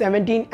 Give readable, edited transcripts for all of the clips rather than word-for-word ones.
17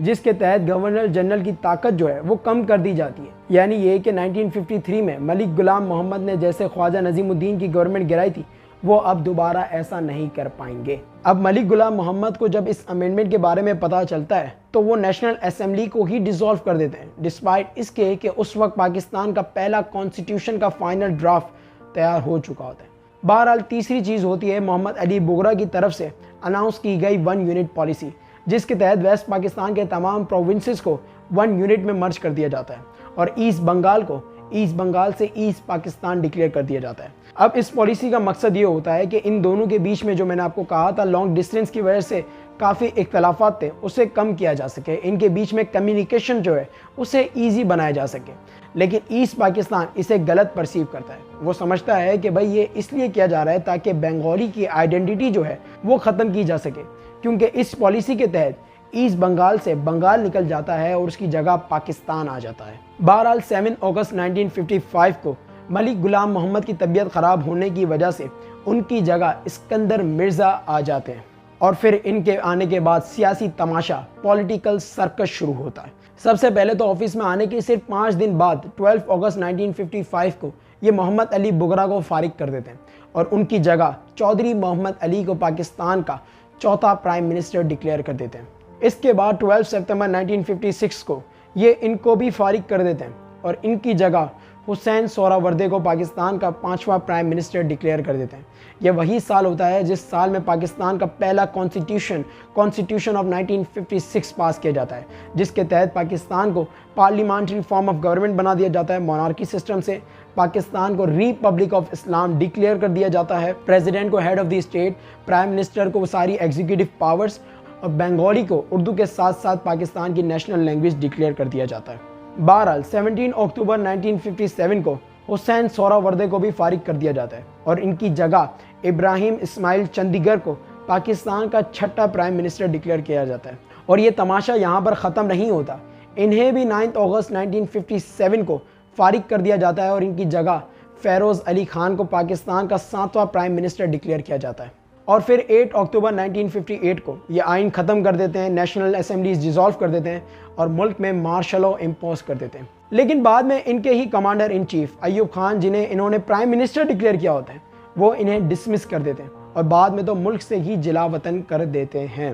جس کے تحت گورنر جنرل کی طاقت جو ہے وہ کم کر دی جاتی ہے. یعنی یہ کہ 1953 میں ملک غلام محمد نے جیسے خواجہ نظیم الدین کی گورنمنٹ گرائی تھی وہ اب دوبارہ ایسا نہیں کر پائیں گے. اب ملک غلام محمد کو جب اس امینڈمنٹ کے بارے میں پتہ چلتا ہے تو وہ نیشنل اسمبلی کو ہی ڈیزولو کر دیتے ہیں، ڈسپائٹ اس کے کہ اس وقت پاکستان کا پہلا کانسٹیٹیوشن کا فائنل ڈرافٹ تیار ہو چکا ہوتا ہے. بہرحال تیسری چیز ہوتی ہے محمد علی بگرا کی طرف سے اناؤنس کی گئی 1 یونٹ پالیسی، جس کے تحت ویسٹ پاکستان کے تمام پروونسز کو 1 یونٹ میں مرج کر دیا جاتا ہے اور ایسٹ بنگال کو ایسٹ بنگال سے ایسٹ پاکستان ڈکلیئر کر دیا جاتا ہے. اب اس پالیسی کا مقصد یہ ہوتا ہے کہ ان دونوں کے بیچ میں جو میں نے آپ کو کہا تھا لانگ ڈسٹینس کی وجہ سے کافی اختلافات تھے اسے کم کیا جا سکے، ان کے بیچ میں کمیونیکیشن جو ہے اسے ایزی بنایا جا سکے. لیکن ایسٹ پاکستان اسے غلط پرسیو کرتا ہے، وہ سمجھتا ہے کہ بھائی یہ اس لیے کیا جا رہا ہے تاکہ بنگالی کی آئیڈینٹی جو ہے وہ ختم کی جا سکے، کیونکہ اس پالیسی کے تحت ایسٹ بنگال سے بنگال نکل جاتا ہے اور اس کی جگہ پاکستان آ جاتا ہے. بہرحال 7 اگست 1955 کو ملک غلام محمد کی طبیعت خراب ہونے کی وجہ سے ان کی جگہ اسکندر مرزا آ جاتے ہیں اور پھر ان کے آنے کے بعد سیاسی تماشا پولیٹیکل سرکس شروع ہوتا ہے. سب سے پہلے تو آفس میں آنے کے صرف 5 دن بعد 12 اگست 1955 کو یہ محمد علی بگرا کو فارغ کر دیتے ہیں اور ان کی جگہ چودھری محمد علی کو پاکستان کا چوتھا پرائم منسٹر ڈکلیئر کر دیتے ہیں. اس کے بعد 12 ستمبر 1956 کو یہ ان کو بھی فارغ کر دیتے ہیں اور ان کی جگہ حسین سورا وردے کو پاکستان کا 5واں پرائم منسٹر ڈکلیئر کر دیتے ہیں. یہ وہی سال ہوتا ہے جس سال میں پاکستان کا پہلا کانسٹیٹیوشن آف 1956 پاس کیا جاتا ہے، جس کے تحت پاکستان کو پارلیمانٹری فارم آف گورنمنٹ بنا دیا جاتا ہے مونارکی سسٹم سے. پاکستان کو ریپبلک آف اسلام ڈکلیئر کر دیا جاتا ہے. پریزیڈنٹ کو head of the state, prime minister کو وہ ساری ایگزیکٹو پاورز اور بنگالی کو اردو کے ساتھ ساتھ پاکستان کی نیشنل لینگویج ڈکلیئر کر دیا جاتا ہے. بہرحال 17 اکتوبر 1957 کو حسین سورا وردے کو بھی فارغ کر دیا جاتا ہے اور ان کی جگہ ابراہیم اسماعیل چندی گڑھ کو پاکستان کا 6واں پرائم منسٹر ڈکلیئر کیا جاتا ہے. اور یہ تماشا یہاں پر ختم نہیں ہوتا، انہیں بھی 9 اگست 1957 کو فارغ کر دیا جاتا ہے اور ان کی جگہ فیروز علی خان کو پاکستان کا 7واں پرائم منسٹر ڈکلیئر کیا جاتا ہے. اور پھر 8 اکتوبر 1958 کو یہ آئین ختم کر دیتے ہیں، نیشنل اسمبلیز ڈیزولو کر دیتے ہیں اور ملک میں مارشل لاء امپوز کر دیتے ہیں. لیکن بعد میں ان کے ہی commander in chief Ayub Khan, جنہیں انہوں نے پرائم منسٹر ڈکلیئر کیا ہوتا ہے، وہ انہیں ڈسمس کر دیتے ہیں اور بعد میں تو ملک سے ہی جلا وطن کر دیتے ہیں.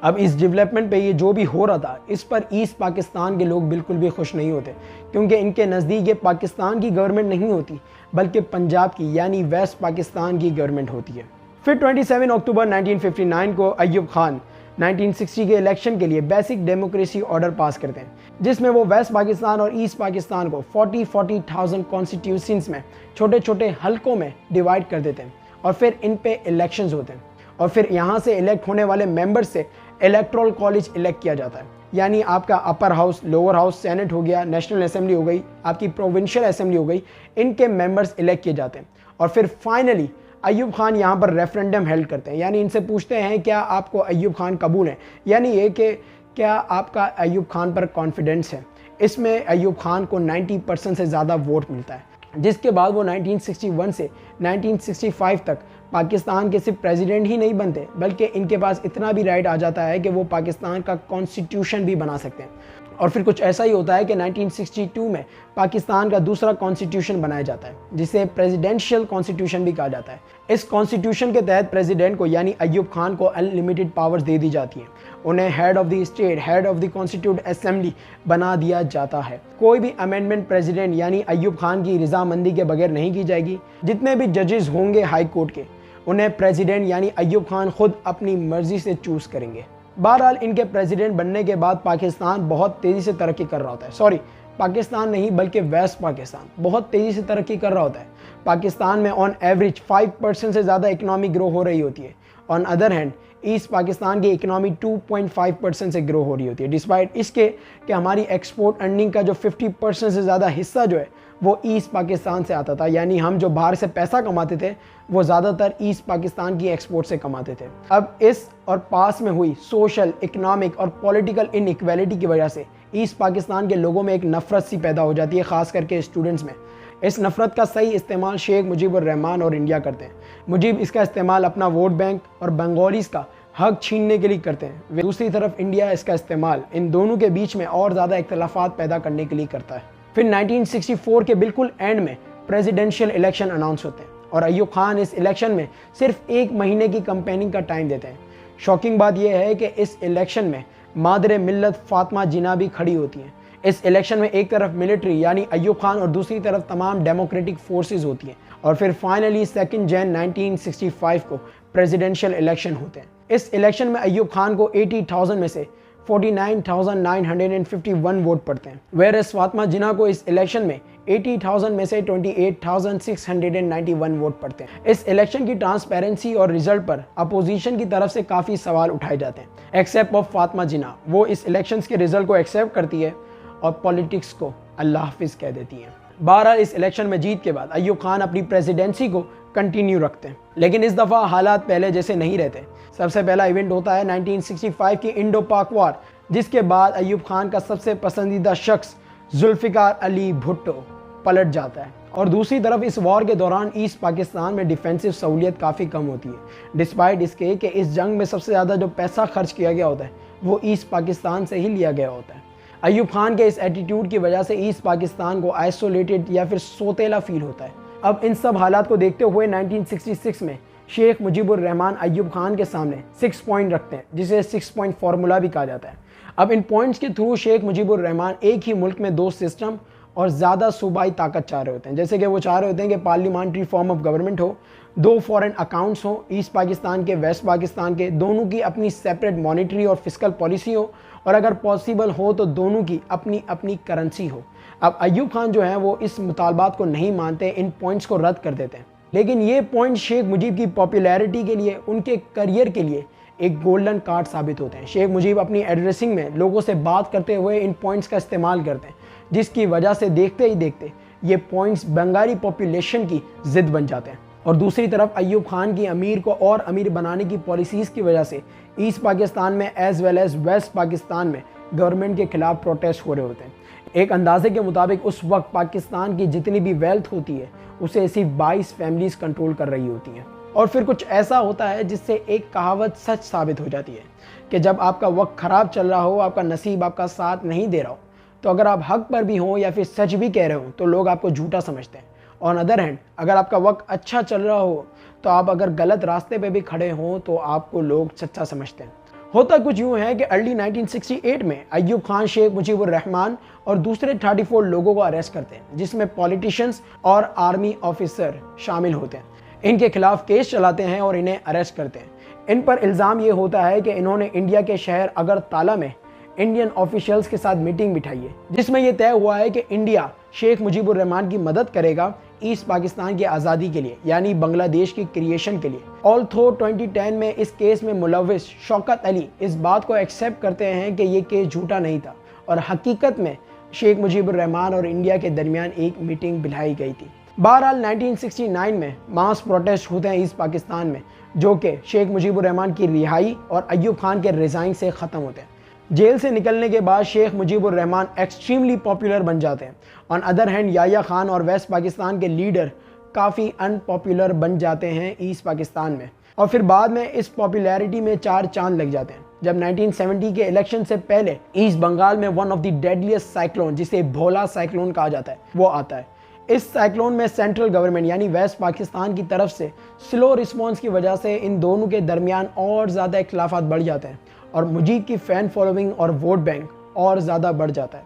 اب اس ڈیولپمنٹ پہ یہ جو بھی ہو رہا تھا اس پر ایسٹ پاکستان کے لوگ بالکل بھی خوش نہیں ہوتے، کیونکہ ان کے نزدیک یہ پاکستان کی گورنمنٹ نہیں ہوتی بلکہ پنجاب کی یعنی ویسٹ پاکستان کی گورنمنٹ ہوتی ہے. پھر 27 اکتوبر 1959 کو ایوب خان 1960 کے الیکشن کے لیے بیسک ڈیموکریسی آرڈر پاس کرتے ہیں، جس میں وہ ویسٹ پاکستان اور ایسٹ پاکستان کو 40,000 کانسٹیٹیوشنز میں چھوٹے چھوٹے حلقوں میں ڈیوائیڈ کر دیتے ہیں اور پھر ان پہ الیکشنز ہوتے ہیں اور پھر یہاں سے الیکٹ ہونے والے ممبر سے الیکٹرل کالج الیکٹ کیا جاتا ہے. یعنی آپ کا upper house, lower house, senate ہو گیا، نیشنل اسمبلی ہو گئی، آپ کی پروونشل اسمبلی ہو گئی، ان کے ممبرز الیکٹ کیے جاتے ہیں. اور پھر فائنلی ایوب خان یہاں پر ریفرنڈم ہیلڈ کرتے ہیں، یعنی ان سے پوچھتے ہیں کیا آپ کو ایوب خان قبول ہیں، یعنی یہ کہ کیا آپ کا ایوب خان پر کانفیڈنس ہے. اس میں ایوب خان کو 90% سے زیادہ ووٹ ملتا ہے، جس کے بعد وہ 1961 سے 1965 تک پاکستان کے صرف پریزیڈنٹ ہی نہیں بنتے بلکہ ان کے پاس اتنا بھی رائٹ آ جاتا ہے کہ وہ پاکستان کا کانسٹیٹیوشن بھی بنا سکتے ہیں. اور پھر کچھ ایسا ہی ہوتا ہے کہ 1962 میں پاکستان کا دوسرا کانسٹیٹیوشن بنایا جاتا ہے جسے پریزیڈنشل کانسٹیٹیوشن بھی کہا جاتا ہے. اس کانسٹیٹیوشن کے تحت پریزیڈنٹ کو یعنی ایوب خان کو ان لمیٹڈ پاورز دے دی جاتی ہیں، انہیں head of the state, head of the constituent assembly بنا دیا جاتا ہے. کوئی بھی امینڈمنٹ پریزیڈنٹ یعنی ایوب خان کی رضامندی کے بغیر نہیں کی جائے گی. جتنے بھی ججز ہوں گے ہائی کورٹ کے انہیں پریزیڈنٹ یعنی ایوب خان خود اپنی مرضی سے چوز کریں گے. بہرحال ان کے پریزیڈنٹ بننے کے بعد پاکستان بہت تیزی سے ترقی کر رہا ہوتا ہے. پاکستان نہیں بلکہ ویسٹ پاکستان بہت تیزی سے ترقی کر رہا ہوتا ہے. پاکستان میں آن ایوریج 5% سے زیادہ اکنامی گرو ہو رہی ہوتی ہے. On other hand east Pakistan کی اکنامی 2.5% سے گرو ہو رہی ہوتی ہے، ڈسپائٹ اس کے کہ ہماری ایکسپورٹ ارننگ کا جو 50% سے زیادہ حصہ جو ہے وہ ایسٹ پاکستان سے آتا تھا. یعنی ہم جو باہر سے پیسہ کماتے تھے وہ زیادہ تر ایسٹ پاکستان کی ایکسپورٹ سے کماتے تھے. اب اس اور پاس میں ہوئی سوشل، اکنامک اور پولیٹیکل ان ایکویلٹی کی وجہ سے ایسٹ پاکستان کے لوگوں میں ایک نفرت سی پیدا ہو جاتی ہے، خاص کر کے اسٹوڈنٹس میں. اس نفرت کا صحیح استعمال شیخ مجیب الرحمان اور انڈیا کرتے ہیں. مجیب اس کا استعمال اپنا ووٹ بینک اور بنگالیز کا حق چھیننے کے لیے کرتے ہیں، دوسری طرف انڈیا اس کا استعمال ان دونوں کے بیچ میں اور زیادہ اختلافات پیدا کرنے کے لیے کرتا ہے۔ پھر 1964 کے بالکل اینڈ میں پریزیڈنشیل الیکشن اناؤنس ہوتے ہیں اور ایوب خان اس الیکشن میں صرف 1 مہینے کی کمپیننگ کا ٹائم دیتے ہیں۔ شاکنگ بات یہ ہے کہ اس الیکشن میں مادر ملت فاطمہ جناح بھی کھڑی ہوتی ہیں۔ اس الیکشن میں ایک طرف ملٹری یعنی ایوب خان اور دوسری طرف تمام ڈیموکریٹک فورسز ہوتی ہیں، اور پھر فائنلی 2 جون 1965 کو پریزیڈنشیل الیکشن ہوتے ہیں۔ اس الیکشن میں ایوب خان کو 80,000 میں سے 49,951 ووٹ پڑتے ہیں، ویرس فاطمہ جناح کو اس الیکشن میں 80,000 میں سے 28,691 ووٹ پڑتے ہیں۔ اس الیکشن کی ٹرانسپیرنسی اور رزلٹ پر اپوزیشن کی طرف سے کافی سوال اٹھائے جاتے ہیں، ایکسیپٹ آف فاطمہ جناح۔ وہ اس الیکشنز کے رزلٹ کو ایکسیپٹ کرتی ہے اور پولیٹکس کو اللہ حافظ کہہ دیتی ہیں۔ بہرحال اس الیکشن میں جیت کے بعد ایوب خان اپنی پریزیڈنسی کو کنٹینیو رکھتے ہیں، لیکن اس دفعہ حالات پہلے جیسے نہیں رہتے۔ سب سے پہلا ایونٹ ہوتا ہے 1965 کی انڈو پاک وار، جس کے بعد ایوب خان کا سب سے پسندیدہ شخص ذوالفقار علی بھٹو پلٹ جاتا ہے، اور دوسری طرف اس وار کے دوران ایسٹ پاکستان میں ڈیفینسو سہولیت کافی کم ہوتی ہے، ڈسپائٹ اس کے کہ اس جنگ میں سب سے زیادہ جو پیسہ خرچ کیا گیا ہوتا ہے وہ ایسٹ پاکستان سے ہی لیا گیا ہوتا ہے۔ ایوب خان کے اس ایٹیٹیوڈ کی وجہ سے ایسٹ پاکستان کو آئسولیٹڈ یا پھر سوتیلا فیل ہوتا ہے۔ اب ان سب حالات کو دیکھتے ہوئے 1966 میں شیخ مجیب الرحمان ایوب خان کے سامنے 6 پوائنٹ رکھتے ہیں، جسے 6 پوائنٹ فارمولا بھی کہا جاتا ہے۔ اب ان پوائنٹس کے تھرو شیخ مجیب الرحمان ایک ہی ملک میں 2 سسٹم اور زیادہ صوبائی طاقت چاہ رہے ہوتے ہیں، جیسے کہ وہ چاہ رہے ہوتے ہیں کہ پارلیمانٹری فارم آف گورنمنٹ ہو، 2 فورن اکاؤنٹس ہوں، ایسٹ پاکستان کے ویسٹ پاکستان کے، دونوں کی اپنی سیپریٹ مانیٹری اور فسکل پالیسی ہو، اور اگر پاسبل ہو تو دونوں کی اپنی اپنی کرنسی ہو۔ اب ایوب خان جو ہیں وہ اس مطالبات کو نہیں مانتے، ان پوائنٹس کو رد کر دیتے ہیں، لیکن یہ پوائنٹ شیخ مجیب کی پاپولیرٹی کے لیے، ان کے کریئر کے لیے ایک گولڈن کارڈ ثابت ہوتے ہیں۔ شیخ مجیب اپنی ایڈریسنگ میں لوگوں سے بات کرتے ہوئے ان پوائنٹس کا استعمال کرتے ہیں، جس کی وجہ سے دیکھتے ہی دیکھتے یہ پوائنٹس بنگالی پاپولیشن کی ضد بن جاتے ہیں، اور دوسری طرف ایوب خان کی امیر کو اور امیر بنانے کی پالیسیز کی وجہ سے ایسٹ پاکستان میں as well as west Pakistan میں گورنمنٹ کے خلاف پروٹیسٹ ہو رہے ہوتے ہیں۔ ایک اندازے کے مطابق اس وقت پاکستان کی جتنی بھی ویلتھ ہوتی ہے اسے صرف 22 فیملیز کنٹرول کر رہی ہوتی ہیں، اور پھر کچھ ایسا ہوتا ہے جس سے ایک کہاوت سچ ثابت ہو جاتی ہے کہ جب آپ کا وقت خراب چل رہا ہو، آپ کا نصیب آپ کا ساتھ نہیں دے رہا ہو، تو اگر آپ حق پر بھی ہوں یا پھر سچ بھی کہہ رہے ہوں تو لوگ آپ کو جھوٹا سمجھتے ہیں۔ آن ادر ہینڈ اگر آپ کا وقت اچھا چل رہا ہو تو آپ اگر غلط راستے پہ بھی کھڑے ہوں تو آپ کو لوگ سچا سمجھتے ہیں۔ ہوتا کچھ یوں ہے کہ ارلی 1968 میں ایوب خان شیخ مجیب الرحمان اور دوسرے 34 لوگوں کو اریسٹ کرتے ہیں، جس میں پولیٹیشنز اور آرمی آفیسر شامل ہوتے ہیں۔ ان کے خلاف کیس چلاتے ہیں اور انہیں اریسٹ کرتے ہیں۔ ان پر الزام یہ ہوتا ہے کہ انہوں نے انڈیا کے شہر اگرتالہ میں انڈین آفیشلز کے ساتھ میٹنگ بٹھائی ہے، جس میں یہ طے ہوا ہے کہ انڈیا شیخ مجیب الرحمان کی مدد کرے گا ایسٹ پاکستان کی آزادی کے لیے، یعنی بنگلہ دیش کی کریشن کے لیے۔ آلتھو 2010 میں اس کیس میں ملوث شوکت علی اس بات کو ایکسیپٹ کرتے ہیں کہ یہ کیس جھوٹا نہیں تھا، اور حقیقت میں شیخ مجیب الرحمان اور انڈیا کے درمیان ایک میٹنگ بلھائی گئی تھی۔ بہرحال 1969 میں ماس پروٹیسٹ ہوتے ہیں ایسٹ پاکستان میں، جو کہ شیخ مجیب الرحمان کی رہائی اور ایوب خان کے ریزائن سے ختم ہوتے ہیں۔ جیل سے نکلنے کے بعد شیخ مجیب الرحمان ایکسٹریملی پاپولر بن جاتے ہیں۔ آن ادر ہینڈ یحییٰ خان اور ویسٹ پاکستان کے لیڈر کافی ان پاپولر بن جاتے ہیں ایسٹ پاکستان میں، اور پھر بعد میں اس پاپولیرٹی میں 4 چاند لگ جاتے ہیں جب 1970 کے الیکشن سے پہلے ایسٹ بنگال میں ون آف دی ڈیڈلیسٹ سائیکلون، جسے بھولا سائیکلون کہا جاتا ہے، وہ آتا ہے۔ اس سائیکلون میں سینٹرل گورنمنٹ یعنی ویسٹ پاکستان کی طرف سے سلو رسپانس کی وجہ سے ان دونوں کے درمیان اور زیادہ اختلافات بڑھ جاتے ہیں، اور مجیب کی فین فالوئنگ اور ووٹ بینک اور زیادہ بڑھ جاتا ہے،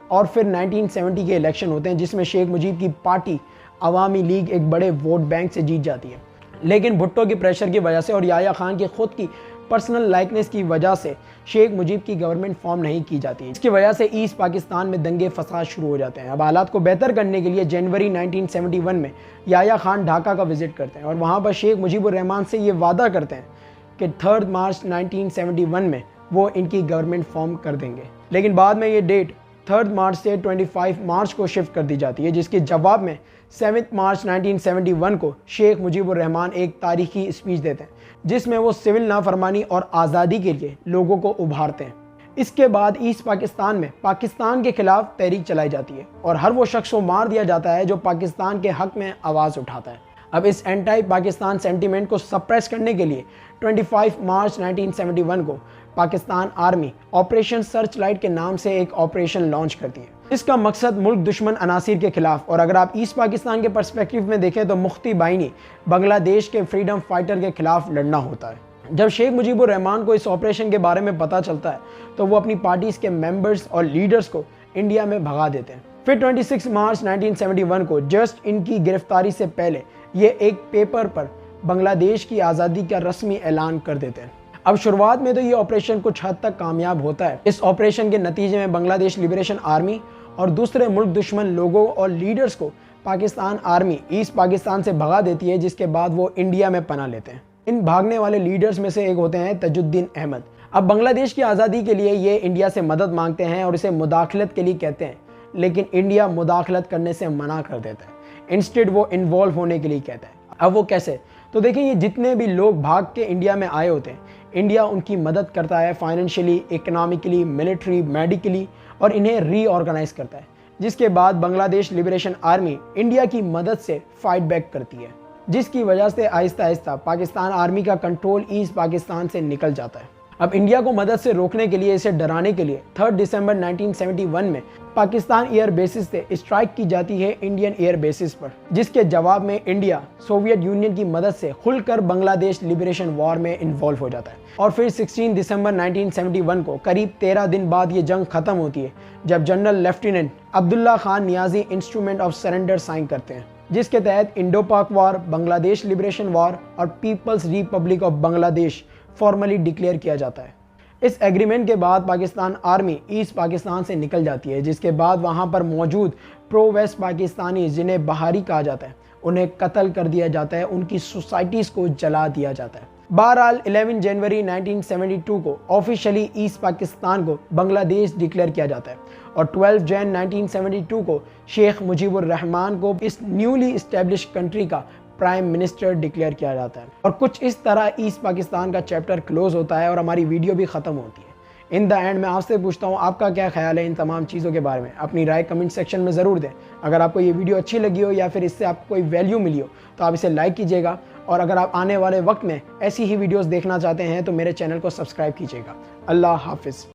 اور پھر 1970 کے الیکشن ہوتے ہیں جس میں شیخ مجیب کی پارٹی عوامی لیگ ایک بڑے ووٹ بینک سے جیت جاتی ہے، لیکن بھٹو کے پریشر کی وجہ سے اور یحییٰ خان کی خود کی پرسنل لائکنس کی وجہ سے شیخ مجیب کی گورنمنٹ فارم نہیں کی جاتی، اس کی وجہ سے ایسٹ پاکستان میں دنگے فساد شروع ہو جاتے ہیں۔ اب حالات کو بہتر کرنے کے لیے جنوری 1971 میں یحییٰ خان ڈھاکہ کا وزٹ کرتے ہیں، اور وہاں پر شیخ مجیب الرحمان سے یہ وعدہ کرتے ہیں کہ 3 مارچ 1971 میں وہ ان کی گورنمنٹ فارم کر دیں گے، لیکن بعد میں یہ ڈیٹ 3 مارچ سے 25 مارچ کو شفٹ کر دی جاتی ہے، جس کے جواب میں 7 مارچ 1971 کو شیخ مجیب الرحمان ایک تاریخی اسپیچ دیتے ہیں جس میں وہ سول نافرمانی اور آزادی کے لیے لوگوں کو ابھارتے ہیں۔ اس کے بعد ایسٹ پاکستان میں پاکستان کے خلاف تحریک چلائی جاتی ہے اور ہر وہ شخص کو مار دیا جاتا ہے جو پاکستان کے حق میں آواز اٹھاتا ہے۔ اب اس اینٹائی پاکستان سینٹیمنٹ کو سپریس کرنے کے لیے 25 مارچ 1971 کو Pakistan army operation search light کے نام سے ایک آپریشن لانچ کرتی ہے۔ اس کا مقصد ملک دشمن عناصر کے خلاف، اور اگر آپ ایسٹ پاکستان کے پرسپیکٹیو میں دیکھیں تو مختی بائنی بنگلہ دیش کے فریڈم فائٹر کے خلاف لڑنا ہوتا ہے۔ جب شیخ مجیب الرحمان کو اس آپریشن کے بارے میں پتہ چلتا ہے تو وہ اپنی پارٹیز کے ممبرز اور لیڈرز کو انڈیا میں بھگا دیتے ہیں۔ پھر 26 مارچ 1971 کو جسٹ ان کی گرفتاری سے پہلے یہ ایک پیپر پر بنگلہ دیش کی آزادی کا رسمی اعلان کر دیتے ہیں۔ اب شروعات میں تو یہ آپریشن کچھ حد تک کامیاب ہوتا ہے۔ اس آپریشن کے نتیجے میں بنگلہ دیش لبریشن آرمی اور دوسرے ملک دشمن لوگوں اور لیڈرز کو پاکستان آرمی ایسٹ پاکستان سے بھگا دیتی ہے، جس کے بعد وہ انڈیا میں پناہ لیتے ہیں۔ ان بھاگنے والے لیڈرز میں سے ایک ہوتے ہیں تاج الدین احمد۔ اب بنگلہ دیش کی آزادی کے لیے یہ انڈیا سے مدد مانگتے ہیں اور اسے مداخلت کے لیے کہتے ہیں، لیکن انڈیا مداخلت کرنے سے منع کر دیتا ہے۔ انسٹیڈ وہ انوالو ہونے کے لیے کہتا ہے۔ اب وہ کیسے؟ تو دیکھیں، یہ جتنے بھی لوگ بھاگ کے انڈیا میں آئے ہوتے ہیں، انڈیا ان کی مدد کرتا ہے فائنینشلی، اکنامکلی، ملٹری، میڈیکلی، اور انہیں ری آرگنائز کرتا ہے، جس کے بعد بنگلہ دیش لبریشن آرمی انڈیا کی مدد سے فائٹ بیک کرتی ہے، جس کی وجہ سے آہستہ آہستہ پاکستان آرمی کا کنٹرول ایسٹ پاکستان سے نکل جاتا ہے۔ اب انڈیا کو مدد سے روکنے کے لیے، اسے ڈرانے کے لیے 3 دسمبر 1971 میں پاکستان ایئر بیسز سے اسٹرائک کی جاتی ہے انڈین ایئر بیسز پر، جس کے جواب میں انڈیا سوویت یونین کی مدد سے کھل کر بنگلہ دیش لبریشن وار میں انوالو ہو جاتا ہے۔ اور پھر 16 دسمبر 1971 کو قریب 13 دن بعد یہ جنگ ختم ہوتی ہے، جب general lieutenant Abdullah Khan Niazi instrument of surrender sign کرتے ہیں، جس کے تحت انڈو پاک وار، بنگلہ دیش لبریشن وار اور پیپلز ریپبلک آف بنگلہ دیش فارملی ڈکلیئر کیا جاتا ہے۔ اس ایگریمنٹ کے بعد پاکستان آرمی ایسٹ پاکستان سے نکل جاتی ہے، جس کے بعد وہاں پر موجود پرو ویسٹ پاکستانی، جنہیں بہاری کہا جاتا ہے، انہیں قتل کر دیا جاتا ہے، ان کی سوسائٹیز کو جلا دیا جاتا ہے۔ بہرحال 11 جنوری 1972 کو آفیشلی ایسٹ پاکستان کو بنگلہ دیش ڈکلیئر کیا جاتا ہے، اور 12 جن 1972 کو شیخ مجیب الرحمان کو اس نیولی اسٹیبلش کنٹری کا پرائم منسٹر ڈکلیئر کیا جاتا ہے، اور کچھ اس طرح ایسٹ پاکستان کا چیپٹر کلوز ہوتا ہے اور ہماری ویڈیو بھی ختم ہوتی ہے۔ ان دا اینڈ میں آپ سے پوچھتا ہوں، آپ کا کیا خیال ہے ان تمام چیزوں کے بارے میں؟ اپنی رائے کمنٹ سیکشن میں ضرور دیں۔ اگر آپ کو یہ ویڈیو اچھی لگی ہو یا پھر اس سے آپ کو کوئی ویلیو ملی ہو تو آپ اسے لائک کیجیے گا، اور اگر آپ آنے والے وقت میں ایسی ہی ویڈیوز دیکھنا چاہتے ہیں تو میرے چینل کو سبسکرائب کیجیے گا۔ اللہ حافظ۔